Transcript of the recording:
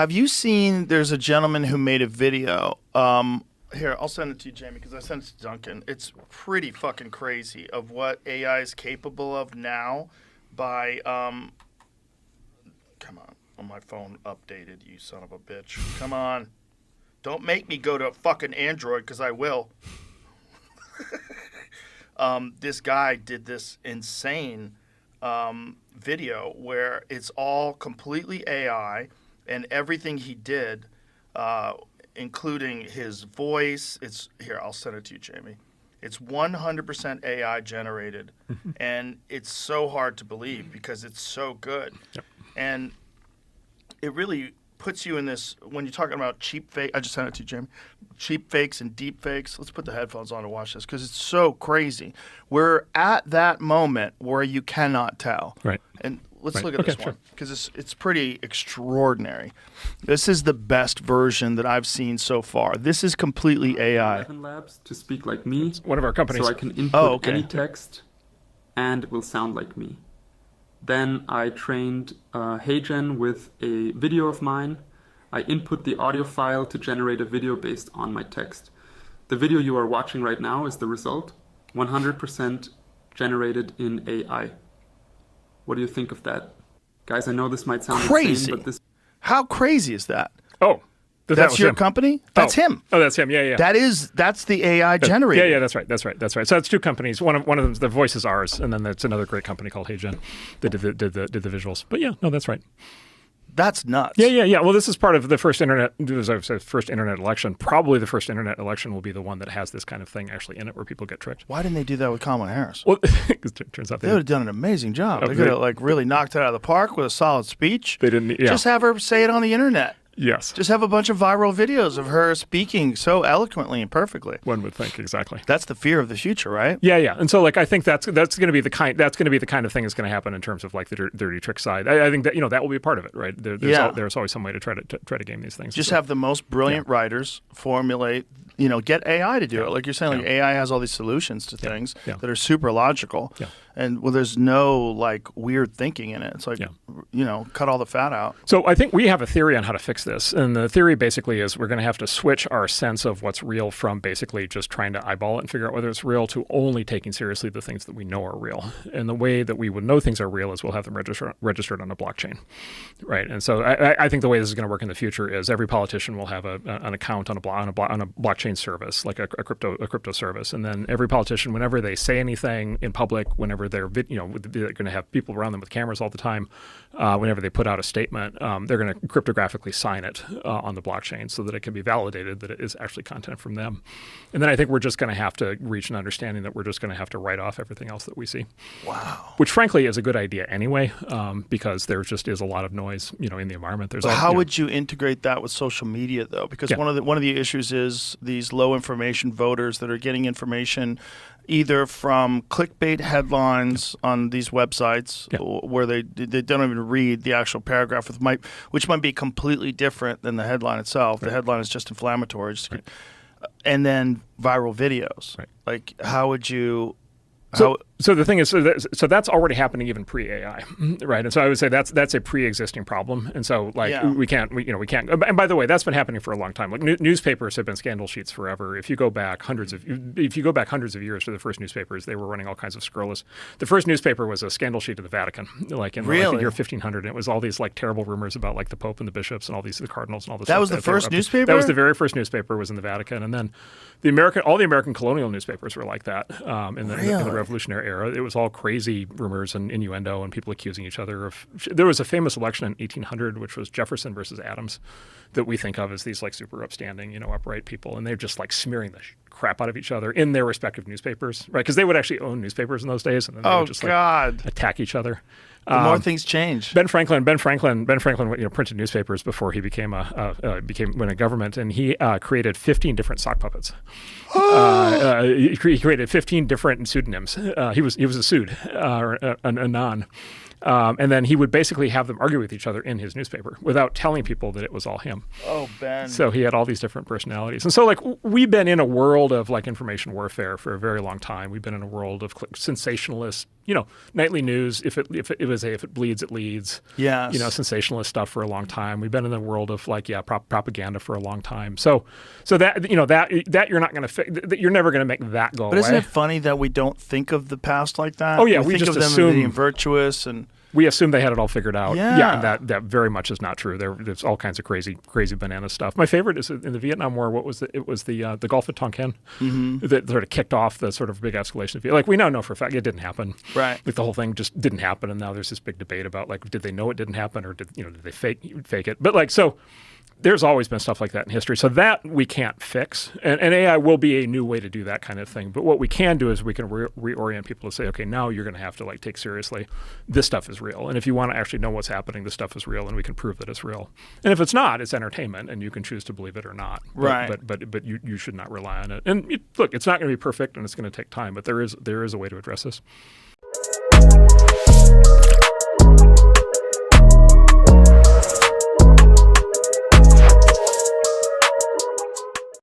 have you seen? There's a gentleman who made a video. Here, I'll send it to you, Jamie, because I sent it to Duncan. It's pretty fucking crazy of what AI is capable of now by, come on, my phone updated, you son of a bitch. Come on. Don't make me go to fucking Android, because I will. This guy did this insane video where it's all completely AI, and everything he did, including his voice. It's here. I'll send it to you, Jamie. It's 100% AI generated, and it's so hard to believe because it's so good. Yep. And it really puts you in this, when you're talking about cheap fake, I just sent it to you, Jamie, cheap fakes and deep fakes. Let's put the headphones on to watch this because it's so crazy. We're at that moment where you cannot tell. Right. And let's look at this one because it's pretty extraordinary. This is the best version that I've seen so far. This is completely AI. Labs to speak like me. It's one of our companies. So I can input any text and it will sound like me. Then I trained HeyGen with a video of mine. I input the audio file to generate a video based on my text. The video you are watching right now is the result. 100% generated in AI. What do you think of that? Guys, I know this might sound crazy, insane, but this... How crazy is that? Oh. That's your company? That's him. Oh, that's him. Yeah. That's the AI generator. Yeah, that's right. So it's two companies. One of them, the voice is ours, and then there's another great company called HeyGen that did the visuals. But yeah, no, that's right. That's nuts. Yeah. Well, this is part of the first internet. First internet election. Probably the first internet election will be the one that has this kind of thing actually in it, where people get tricked. Why didn't they do that with Kamala Harris? Well, it turns out they would have done an amazing job. They could have really knocked it out of the park with a solid speech. They didn't. Yeah. Just have her say it on the internet. Yes. Just have a bunch of viral videos of her speaking so eloquently and perfectly. One would think, exactly. That's the fear of the future, right? Yeah. And so, I think that's going to be the kind of thing that's going to happen in terms of the dirty trick side. I think that that will be a part of it, right? There's always some way to try to game these things. Just have the most brilliant writers formulate. Get AI to do it. Like you're saying, AI has all these solutions to things that are super logical. Yeah. And there's no weird thinking in it. It's cut all the fat out. So I think we have a theory on how to fix this. And the theory basically is we're going to have to switch our sense of what's real from basically just trying to eyeball it and figure out whether it's real to only taking seriously the things that we know are real. And the way that we would know things are real is we'll have them registered on a blockchain. Right. And so I think the way this is going to work in the future is every politician will have an account on a blockchain service, like a crypto service. And then every politician, whenever they say anything in public, whenever they're going to have people around them with cameras all the time, whenever they put out a statement, they're going to cryptographically sign it on the blockchain so that it can be validated that it is actually content from them. And then I think we're just going to have to reach an understanding that we're just going to have to write off everything else that we see. Wow. Which frankly is a good idea anyway, because there just is a lot of noise, in the environment. How would you integrate that with social media though? Because one of the issues is these low information voters that are getting information either from clickbait headlines on these websites where they don't even read the actual paragraph, which might be completely different than the headline itself. Right. The headline is just inflammatory. And then viral videos. Right. How would you... So the thing is, so that's already happening even pre-AI, right? And so I would say that's a pre-existing problem, and so we can't. And by the way, that's been happening for a long time. Newspapers have been scandal sheets forever. If you go back hundreds of years to the first newspapers, they were running all kinds of scurrilous. The first newspaper was a scandal sheet of the Vatican, in the year 1500. And it was all these terrible rumors about the Pope and the bishops and all the cardinals and all this. That was the first newspaper. That was the very first newspaper. Was in the Vatican, and then all the American colonial newspapers were like that in the Revolutionary era. It was all crazy rumors and innuendo and people accusing each other of. There was a famous election in 1800, which was Jefferson versus Adams, that we think of as these super upstanding, upright people, and they're just smearing the crap out of each other in their respective newspapers, right? Because they would actually own newspapers in those days, and then they would just attack each other. The more things change. Ben Franklin, printed newspapers before he became a government, and he created 15 different sock puppets. He created 15 different pseudonyms. He was a Sood, or a Non. And then he would basically have them argue with each other in his newspaper without telling people that it was all him. Oh, Ben. So he had all these different personalities. And so like we've been in a world of like information warfare for a very long time. We've been in a world of sensationalist, nightly news. If it bleeds, it leads. Yes. Sensationalist stuff for a long time. We've been in the world of like, propaganda for a long time. So that, that you're not going to you're never going to make that go away. But isn't it funny that we don't think of the past like that? Oh yeah, we think just of them assume as being virtuous and. We assume they had it all figured out. Yeah. And that very much is not true. There's all kinds of crazy banana stuff. My favorite is in the Vietnam War. What was it was the Gulf of Tonkin that sort of kicked off the sort of big escalation. Like we now know for a fact it didn't happen. Right. Like the whole thing just didn't happen, and now there's this big debate about like did they know it didn't happen or did they fake it? But like so. There's always been stuff like that in history. So that we can't fix. And AI will be a new way to do that kind of thing. But what we can do is we can reorient people to say, okay, now you're going to have to like take seriously this stuff is real. And if you want to actually know what's happening, this stuff is real and we can prove that it's real. And if it's not, it's entertainment and you can choose to believe it or not. Right. But you should not rely on it. And look, it's not going to be perfect and it's going to take time, but there is a way to address this.